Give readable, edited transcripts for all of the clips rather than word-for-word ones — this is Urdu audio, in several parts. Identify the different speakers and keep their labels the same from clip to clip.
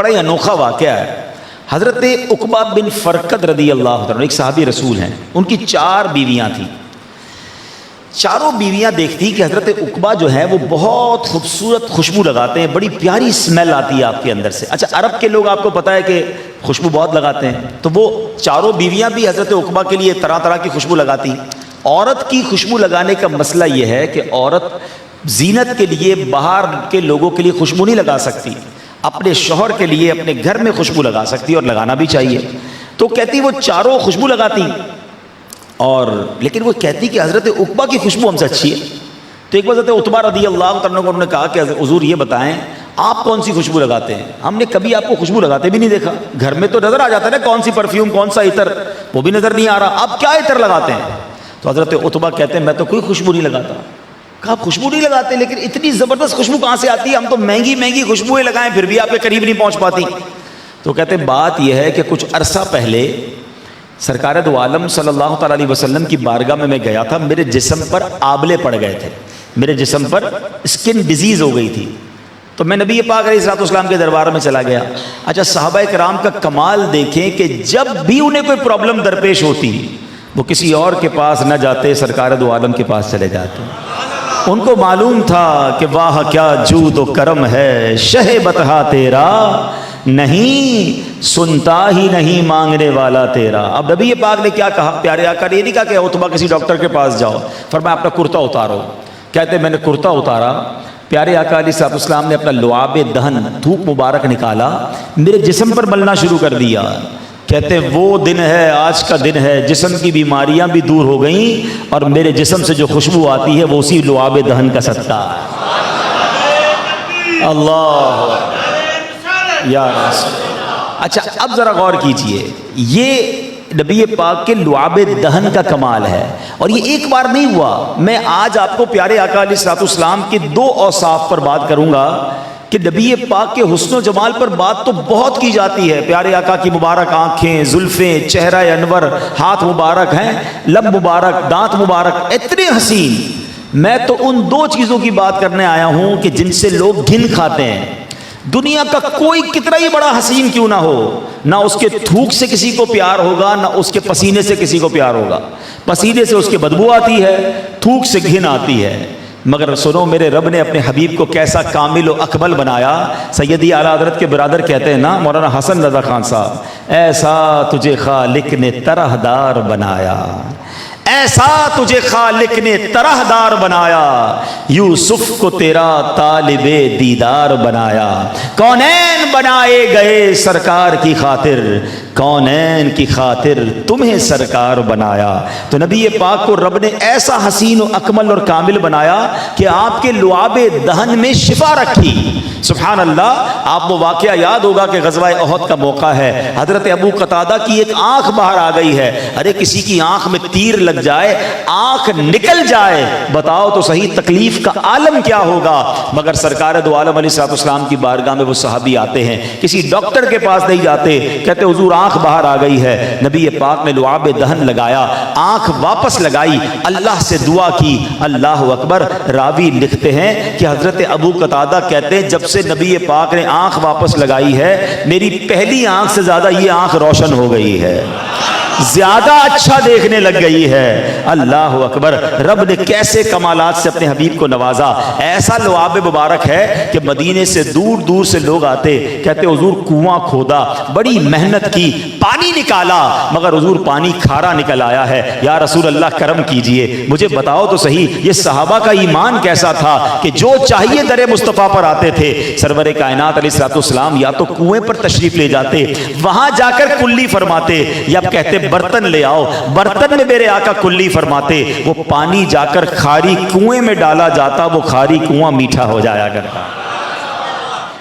Speaker 1: بڑا ہی انوکھا واقعہ ہے. حضرت عقبہ بن فرقد رضی اللہ عنہ ایک صحابی رسول ہیں, ان کی 4 بیویاں تھیں. چاروں بیویاں دیکھتی کہ حضرت عقبہ جو ہے وہ بہت خوبصورت خوشبو لگاتے ہیں, بڑی پیاری اسمیل آتی ہے آپ کے اندر سے. اچھا عرب کے لوگ آپ کو پتہ ہے کہ خوشبو بہت لگاتے ہیں, تو وہ چاروں بیویاں بھی حضرت عقبہ کے لیے طرح طرح کی خوشبو لگاتی. عورت کی خوشبو لگانے کا مسئلہ یہ ہے کہ عورت زینت کے لیے باہر کے لوگوں کے لیے خوشبو نہیں لگا سکتی, اپنے شوہر کے لیے اپنے گھر میں خوشبو لگا سکتی اور لگانا بھی چاہیے. تو کہتی وہ چاروں خوشبو لگاتی, اور لیکن وہ کہتی کہ حضرت عقبہ کی خوشبو ہم سے اچھی ہے. تو ایک بار حضرت عتبہ رضی اللہ عنہ کو انہوں نے کہا کہ حضور یہ بتائیں آپ کون سی خوشبو لگاتے ہیں, ہم نے کبھی آپ کو خوشبو لگاتے بھی نہیں دیکھا. گھر میں تو نظر آ جاتا ہے نا کون سی پرفیوم کون سا عطر, وہ بھی نظر نہیں آ رہا, آپ کیا عطر لگاتے ہیں؟ تو حضرت عتبہ کہتے ہیں میں تو کوئی خوشبو نہیں لگاتا. کہا خوشبو نہیں لگاتے, لیکن اتنی زبردست خوشبو کہاں سے آتی ہے؟ ہم تو مہنگی مہنگی خوشبوئیں لگائیں پھر بھی آپ کے قریب نہیں پہنچ پاتی. تو کہتے ہیں بات یہ ہے کہ کچھ عرصہ پہلے سرکار دو عالم صلی اللہ تعالیٰ علیہ وسلم کی بارگاہ میں گیا تھا. میرے جسم پر آبلے پڑ گئے تھے, میرے جسم پر اسکن ڈیزیز ہو گئی تھی. تو میں نبی پاک علیہ الصلوۃ والسلام کے دربار میں چلا گیا. اچھا صحابہ کرام کا کمال دیکھیں کہ جب بھی انہیں کوئی پرابلم درپیش ہوتی وہ کسی اور کے پاس نہ جاتے, سرکار دو عالم کے پاس چلے جاتے. ان کو معلوم تھا کہ واہ کیا جود و کرم ہے, شہ بتہا تیرا نہیں سنتا ہی نہیں مانگنے والا تیرا. اب نبی پاک نے کیا کہا پیارے آقا نے یہ نہیں کہا کہ عتبہ کسی ڈاکٹر کے پاس جاؤ, فرمایا اپنا کرتا اتارو. کہتے میں نے کرتا اتارا, پیارے آقا علیہ الصلوۃ والسلام نے اپنا لعاب دہن تھوک مبارک نکالا, میرے جسم پر ملنا شروع کر دیا. کہتے ہیں وہ دن ہے, آج کا دن ہے, جسم کی بیماریاں بھی دور ہو گئیں اور میرے جسم سے جو خوشبو آتی ہے وہ اسی لعاب دہن کا صدقہ ہے. اللہ یا رسول. اچھا اب ذرا غور کیجئے, یہ نبی پاک کے لعاب دہن کا کمال ہے. اور یہ ایک بار نہیں ہوا. میں آج آپ کو پیارے آقا علیہ الصلوۃ والسلام کے 2 اوصاف پر بات کروں گا کہ نبی پاک کے حسن و جمال پر بات تو بہت کی جاتی ہے. پیارے آقا کی مبارک آنکھیں, زلفیں, چہرہ انور, ہاتھ مبارک ہیں, لب مبارک, دانت مبارک, اتنے حسین. میں تو ان 2 چیزوں کی بات کرنے آیا ہوں کہ جن سے لوگ گھن کھاتے ہیں. دنیا کا کوئی کتنا ہی بڑا حسین کیوں نہ ہو, نہ اس کے تھوک سے کسی کو پیار ہوگا, نہ اس کے پسینے سے کسی کو پیار ہوگا. پسینے سے اس کے بدبو آتی ہے, تھوک سے گھن آتی ہے. مگر سنو میرے رب نے اپنے حبیب کو کیسا کامل و اکمل بنایا. سیدی اعلیٰ حضرت کے برادر کہتے ہیں نا مولانا حسن رضا خان صاحب, ایسا تجھے خالق نے طرح دار بنایا, ایسا تجھے خالق نے طرح دار بنایا, یوسف کو تیرا طالب دیدار بنایا. کونین بنائے گئے سرکار کی خاطر, کونین کی خاطر تمہیں سرکار بنایا. تو نبی پاک کو رب نے ایسا حسین و اکمل اور کامل بنایا کہ آپ کے لعاب دہن میں شفا رکھی. سبحان اللہ. آپ وہ واقعہ یاد ہوگا کہ غزوہ احد کا موقع ہے, حضرت ابو قتادہ کی ایک آنکھ باہر آ گئی ہے. ارے کسی کی آنکھ میں تیر لگ جائے, آنکھ نکل جائے, بتاؤ تو صحیح تکلیف کا عالم کیا ہوگا. مگر سرکار دو عالم علیہ السلام کی بارگاہ میں وہ صحابی آتے ہیں, کسی ڈاکٹر کے پاس نہیں جاتے, کہتے حضور آنکھ باہر آ گئی ہے. نبی پاک نے لعاب دہن لگایا, آنکھ واپس لگائی, اللہ سے دعا کی. اللہ اکبر. راوی لکھتے ہیں کہ حضرت ابو قتادہ کہتے ہیں جب سے نبی پاک نے آنکھ واپس لگائی ہے میری پہلی آنکھ سے زیادہ یہ آنکھ روشن ہو گئی ہے, زیادہ اچھا دیکھنے لگ گئی ہے. اللہ اکبر. رب نے کیسے کمالات سے اپنے حبیب کو نوازا. ایسا لعاب مبارک ہے کہ مدینے سے دور دور سے لوگ آتے, کہتے حضور کنواں کھودا, بڑی محنت کی, پانی نکالا, مگر حضور پانی کھارا نکل آیا ہے. یا رسول اللہ کرم کیجئے, مجھے بتاؤ تو صحیح یہ صحابہ کا ایمان کیسا تھا کہ جو چاہیے در مصطفیٰ پر آتے تھے. سرور کائنات علیہ الصلوۃ والسلام یا تو کنویں پر تشریف لے جاتے, وہاں جا کر کلی فرماتے, یا کہتے برتن لے آؤ, برتن میں میرے آقا کلی فرماتے, وہ پانی جا کر کھاری کنویں میں ڈالا جاتا, وہ کھاری کنواں میٹھا ہو جایا کرتا.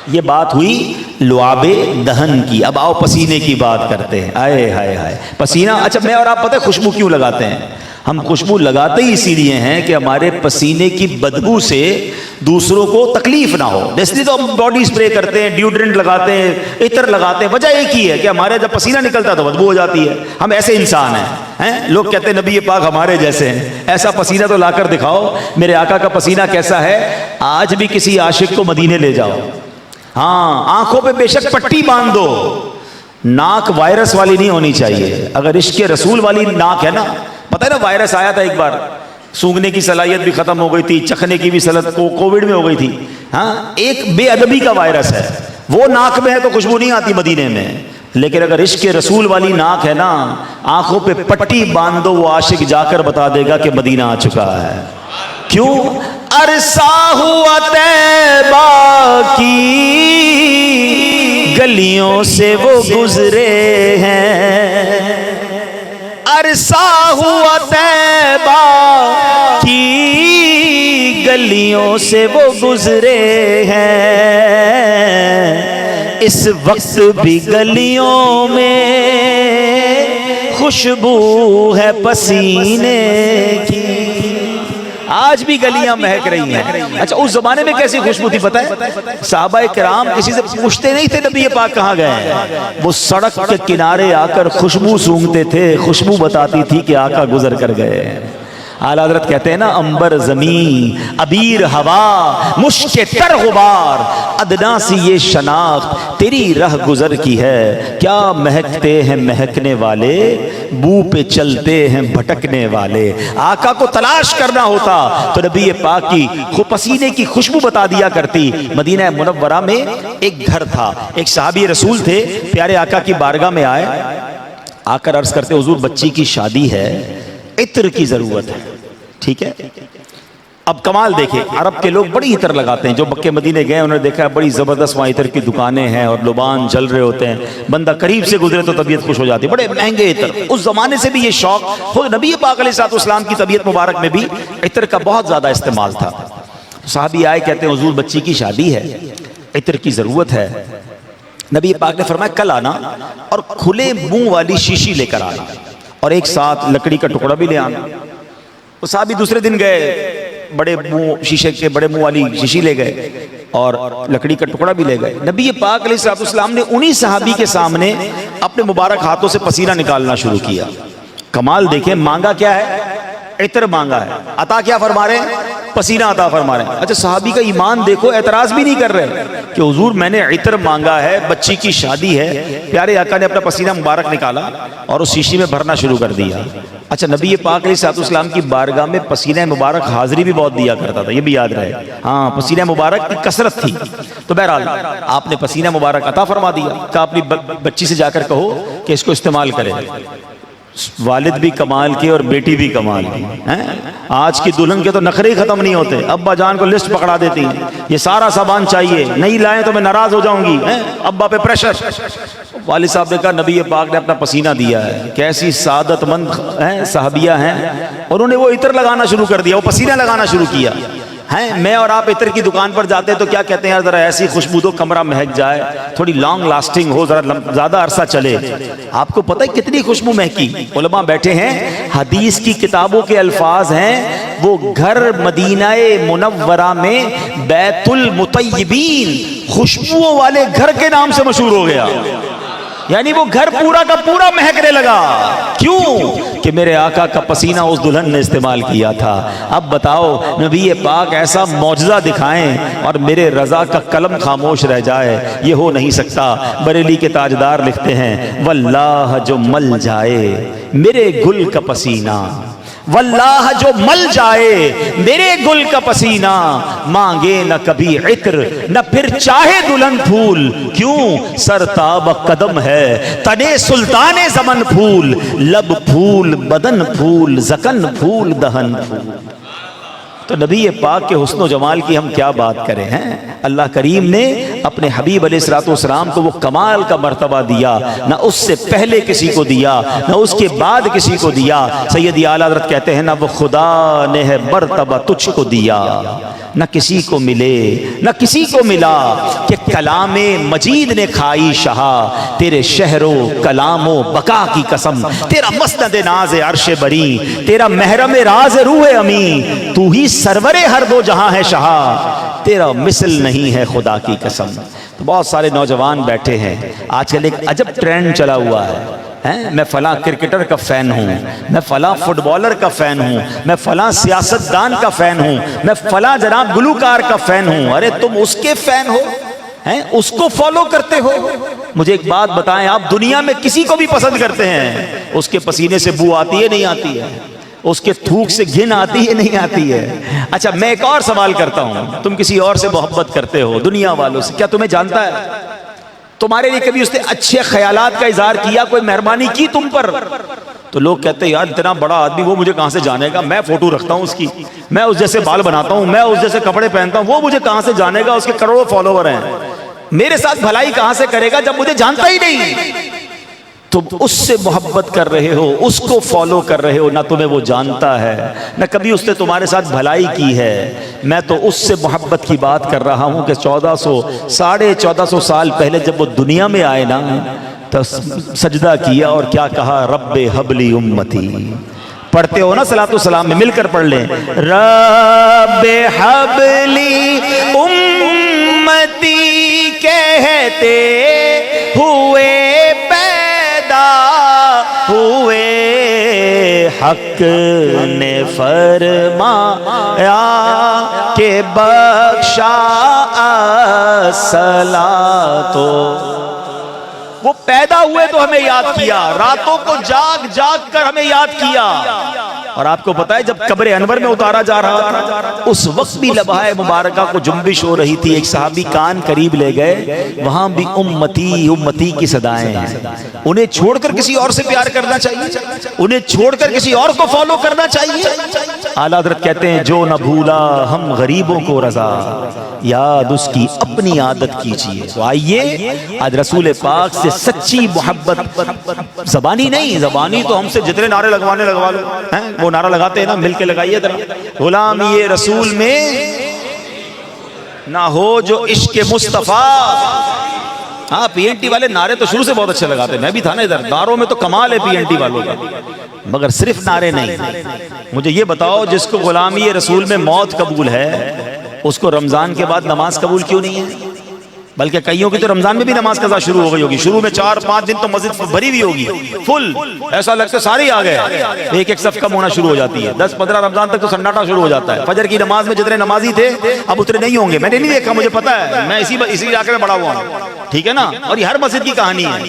Speaker 1: یہ بات ہوئی لعاب دہن کی. اب آؤ پسینے کی بات کرتے ہیں. آئے ہائے ہائے پسینہ. اچھا میں اور آپ پتہ ہے خوشبو کیوں لگاتے ہیں؟ ہم خوشبو لگاتے ہی اسی لیے ہیں کہ ہمارے پسینے کی بدبو سے دوسروں کو تکلیف نہ ہو. اس لیے تو ہم باڈی اسپرے کرتے ہیں, ڈیوڈرنٹ لگاتے ہیں, عطر لگاتے ہیں. وجہ ایک ہی ہے کہ ہمارے جب پسینہ نکلتا ہے تو بدبو ہو جاتی ہے. ہم ایسے انسان ہیں. لوگ کہتے ہیں نبی پاک ہمارے جیسے ہیں. ایسا پسینہ تو لا کر دکھاؤ. میرے آقا کا پسینہ کیسا ہے؟ آج بھی کسی عاشق کو مدینے لے جاؤ, ہاں آنکھوں پہ بے شک پٹی باندھ دو، ناک وائرس والی نہیں ہونی چاہیے. اگر عشق رسول والی ناک ہے نا، پتہ ہے نا وائرس آیا تھا ایک بار، سونگنے کی صلاحیت بھی ختم ہو گئی تھی، چکھنے کی بھی صلاحیت کووڈ میں ہو گئی تھی. ہاں ایک بے ادبی کا وائرس ہے، وہ ناک میں ہے تو خوشبو نہیں آتی مدینے میں. لیکن اگر عشق رسول والی ناک ہے نا، آنکھوں پہ پٹی باندھ دو، وہ عاشق جا کر بتا دے گا کہ مدینہ آ چکا ہے. کیوں؟ عرصہ ہوا طیبہ کی گلیوں سے وہ گزرے ہیں، عرصہ ہوا طیبہ کی گلیوں سے وہ گزرے ہیں، اس وقت بھی گلیوں میں خوشبو ہے پسینے کی. آج بھی گلیاں مہک رہی ہیں. اچھا اس زمانے میں کیسی خوشبو تھی پتہ ہے؟ صحابہ کرام کسی سے پوچھتے نہیں تھے نبی پاک کہاں گئے ہیں، وہ سڑک کے کنارے آ کر خوشبو سونگھتے تھے، خوشبو بتاتی تھی کہ آقا گزر کر گئے ہیں. اعلیٰ حضرت کہتے ہیں نا، انبر زمین ابیر ہوا مشک تر غبار، ادنا سی یہ شناخت تیری رہ گزر کی ہے. کیا مہکتے ہیں مہکنے والے، بو پہ چلتے ہیں بھٹکنے والے. آقا کو تلاش کرنا ہوتا تو نبی پاک کی پسینے کی خوشبو بتا دیا کرتی. مدینہ منورہ میں ایک گھر تھا، ایک صحابی رسول تھے، پیارے آقا کی بارگاہ میں آئے، آ کر عرض کرتے حضور بچی کی شادی ہے، عطر کی ضرورت ہے. ٹھیک ہے. اب کمال دیکھیں، عرب کے لوگ بڑی عطر لگاتے ہیں. جو مکے مدینے گئے انہوں نے دیکھا ہے بڑی زبردست وہاں عطر کی دکانیں ہیں اور لبان جل رہے ہوتے ہیں، بندہ قریب سے گزرے تو طبیعت خوش ہو جاتی ہے. بڑے مہنگے عطر، اس زمانے سے بھی یہ شوق، خود نبی پاک علیہ الصلوۃ والسلام کی طبیعت مبارک میں بھی عطر کا بہت زیادہ استعمال تھا. صحابی آئے کہتے ہیں حضور بچی کی شادی ہے، عطر کی ضرورت ہے. نبی پاک نے فرمایا کل آنا اور کھلے منہ والی شیشی لے کر آنا اور ایک ساتھ لکڑی کا ٹکڑا بھی لے آنا. وہ صحابی دوسرے دن گئے، بڑے منہ شیشے کے بڑے منہ والی شیشی لے گئے اور لکڑی کا ٹکڑا بھی لے گئے. نبی پاک علیہ الصلوۃ والسلام نے انہی صحابی کے سامنے اپنے مبارک ہاتھوں سے پسینہ نکالنا شروع کیا. کمال دیکھیں، مانگا کیا ہے؟ عطر مانگا ہے، عطا کیا فرما رہے ہیں؟ پسینہ عطا فرما رہے ہیں. اچھا صحابی کا ایمان دیکھو، اعتراض بھی نہیں کر رہے کہ حضور میں نے عطر مانگا ہے، بچی کی شادی ہے. پیارے آقا نے اپنا پسینہ مبارک نکالا اور اس شیشی میں بھرنا شروع کر دیا. اچھا نبی پاک علیہ الصلوۃ والسلام کی بارگاہ میں پسینہ مبارک حاضری بھی بہت دیا کرتا تھا، یہ بھی یاد رہے. ہاں پسینہ مبارک کی کثرت تھی. تو بہرحال آپ نے پسینہ مبارک عطا فرما دیا، کہا اپنی بچی سے جا کر کہو کہ اس کو استعمال کرے. والد بھی کمال کے اور بیٹی بھی کمال کی. آج کی دلہن کے تو نخرے ہی ختم نہیں ہوتے. ابا جان کو لسٹ پکڑا دیتی ہیں، یہ سارا سامان چاہیے، نہیں لائیں تو میں ناراض ہو جاؤں گی. ابا پہ پریشر. والد صاحب نے کہا نبی پاک نے اپنا پسینہ دیا ہے، کیسی سعادت مند صحابیہ ہیں. انہوں نے وہ عطر لگانا شروع کر دیا، وہ پسینہ لگانا شروع کیا. میں اور آپ عطر کی دکان پر جاتے تو کیا کہتے ہیں یار ذرا ایسی خوشبو دو کمرہ مہک جائے، تھوڑی لانگ لاسٹنگ ہو، ذرا زیادہ عرصہ چلے. آپ کو پتہ ہے کتنی خوشبو مہکی؟ علماء بیٹھے ہیں، حدیث کی کتابوں کے الفاظ ہیں، وہ گھر مدینہ منورہ میں بیت المطیبین، خوشبوؤں والے گھر کے نام سے مشہور ہو گیا. یعنی وہ گھر پورا کا پورا مہکنے لگا. کیوں؟ کہ میرے آقا کا پسینہ اس دلہن نے استعمال کیا تھا. اب بتاؤ نبی پاک ایسا معجزہ دکھائیں اور میرے رضا کا قلم خاموش رہ جائے، یہ ہو نہیں سکتا. بریلی کے تاجدار لکھتے ہیں واللہ جو مل جائے میرے گل کا پسینہ، واللہ جو مل جائے میرے گل کا پسینہ، مانگے نہ کبھی عطر نہ پھر چاہے دلہن پھول. کیوں؟ سرتاب قدم ہے تنے سلطان زمن پھول، لب پھول بدن پھول زکن پھول دہن پھول. تو نبی پاک کے حسن و جمال کی ہم کیا بات کریں ہیں. اللہ کریم نے اپنے حبیب علیہ الصلوۃ والسلام کو وہ کمال کا مرتبہ دیا، نہ اس سے پہلے کسی کو دیا نہ اس کے بعد کسی کو دیا. سیدی اعلیٰ حضرت کہتے ہیں نہ وہ خدا نے ہے مرتبہ تجھ کو دیا، نہ کسی کو ملے نہ کسی کو ملا، کہ کلام مجید نے کھائی شہا تیرے شہر و کلام و بقا کی قسم. تیرا مسند ناز عرش بری، تیرا محرم راز روح امی، تو ہی سرور ہر دو جہاں ہے شہا، تیرا مثل نہیں ہے خدا کی قسم. تو بہت سارے نوجوان بیٹھے ہیں، آج کل ایک عجب ٹرینڈ چلا ہوا ہے، میں فلاں کرکٹر کا فین ہوں، میں فلاں فٹ بالر کا فین ہوں، میں فلاں سیاستدان کا فین ہوں، میں فلاں جناب گلوکار کا فین ہوں. ارے تم اس کے فین ہو؟ ہیں اس کو فالو کرتے ہو. مجھے ایک بات بتائیں, آپ دنیا میں کسی کو بھی پسند کرتے ہیں, اس کے پسینے سے بو آتی ہے نہیں آتی ہے, اس کے تھوک سے گھن آتی ہے نہیں آتی ہے. اچھا میں ایک اور سوال کرتا ہوں, تم کسی اور سے محبت کرتے ہو دنیا والوں سے, کیا تمہیں جانتا ہے؟ تمہارے لیے کبھی اس نے اچھے خیالات کا اظہار کیا, کوئی مہربانی کی تم پر؟ تو لوگ کہتے ہیں یار اتنا بڑا آدمی, وہ مجھے کہاں سے جانے گا, میں فوٹو رکھتا ہوں اس کی, میں اس جیسے بال بناتا ہوں, میں اس جیسے کپڑے پہنتا ہوں, وہ مجھے کہاں سے جانے گا, اس کے کروڑوں فالوور ہیں, میرے ساتھ بھلائی کہاں سے کرے گا جب مجھے جانتا ہی نہیں. تم اس سے محبت کر رہے ہو, اس کو فالو کر رہے ہو, نہ تمہیں وہ جانتا ہے نہ کبھی اس نے تمہارے ساتھ بھلائی کی ہے. میں تو اس سے محبت کی بات کر رہا ہوں کہ 1400 سال پہلے جب وہ دنیا میں آئے نا تو سجدہ کیا اور کیا کہا, رب حبلی امتی. پڑھتے ہو نا صلاۃ والسلام میں, مل کر پڑھ لیں, رب حبلی امتی کہتے ہوئے ہوئے حق نے فرمایا کہ بخشا الصلاۃ. وہ پیدا ہوئے تو ہمیں یاد کیا, راتوں کو جاگ جاگ کر ہمیں یاد کیا. اور آپ کو پتا ہے جب قبر انور میں اتارا جا رہا تھا اس وقت بھی لبہائے مبارکہ کو جنبش ہو رہی تھی. ایک صحابی کان قریب لے گئے, وہاں بھی امتی امتی کی صدائیں ہیں. انہیں چھوڑ کر کسی اور سے پیار کرنا چاہیے, انہیں چھوڑ کر کسی اور کو فالو کرنا چاہیے. اعلیٰ حضرت کہتے ہیں جو نہ بھولا ہم غریبوں کو رضا, یاد اس کی اپنی عادت کیجیے. تو آئیے آج رسول پاک سے سچی محبت, زبانی نہیں, زبانی تو ہم سے جتنے نعرے لگوانے لگوا لو, وہ نعرہ لگاتے ہیں نا, مل کے لگائیے ذرا, غلامی رسول میں نہ ہو جو عشق مصطفیٰ. ہاں پی این ٹی والے نعرے تو شروع سے بہت اچھے لگاتے ہیں, میں بھی تھا نا ادھر, نعروں میں تو کمال ہے پی این ٹی والوں کا, مگر صرف نعرے نہیں. مجھے یہ بتاؤ جس کو غلامی رسول میں موت قبول ہے اس کو رمضان کے بعد نماز قبول کیوں نہیں ہے؟ بلکہ کئیوں کی تو رمضان میں بھی نماز قضا شروع ہو گئی ہوگی, شروع میں 4-5 دن تو مسجد بھری ہوئی ہوگی فل, ایسا لگتا ہے سارے آ گئے, ایک ایک صف کم ہونا شروع ہو جاتی ہے. 10-15 رمضان تک تو سناٹا شروع ہو جاتا ہے. فجر کی نماز میں جتنے نمازی تھے اب اتنے نہیں ہوں گے, میں نے نہیں دیکھا, مجھے پتا ہے, میں اسی علاقے میں بڑا ہوا ہوں, ٹھیک ہے نا. اور یہ ہر مسجد کی کہانی ہے.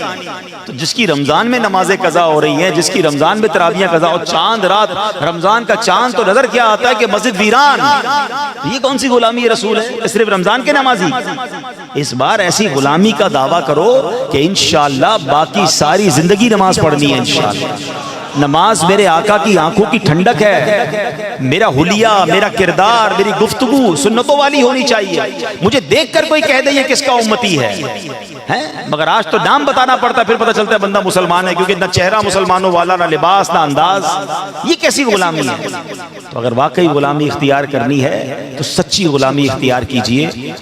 Speaker 1: تو جس کی رمضان میں نمازیں قضا ہو رہی ہیں, جس کی رمضان میں تراویحیں قضا, اور چاند رات رمضان کا چاند تو نظر کیا آتا ہے کہ مسجد ویران, یہ کون سی غلامی رسول ہے؟ صرف رمضان کے نمازی. اس بار ایسی غلامی کا دعویٰ کرو کہ انشاءاللہ باقی ساری زندگی نماز پڑھنی ہے. انشاءاللہ نماز میرے آقا کی آنکھوں کی ٹھنڈک ہے, میرا حلیہ, میرا کردار, میری گفتگو سنتوں والی ہونی چاہیے. مجھے دیکھ کر کوئی کہہ دے یہ کس کا امتی ہے, مگر آج تو نام بتانا پڑتا ہے, پھر پتہ چلتا ہے بندہ مسلمان ہے, کیونکہ نہ چہرہ مسلمانوں والا, نہ لباس, نہ انداز. یہ کیسی غلامی ہے؟ تو اگر واقعی غلامی اختیار کرنی ہے تو سچی غلامی اختیار کیجئے.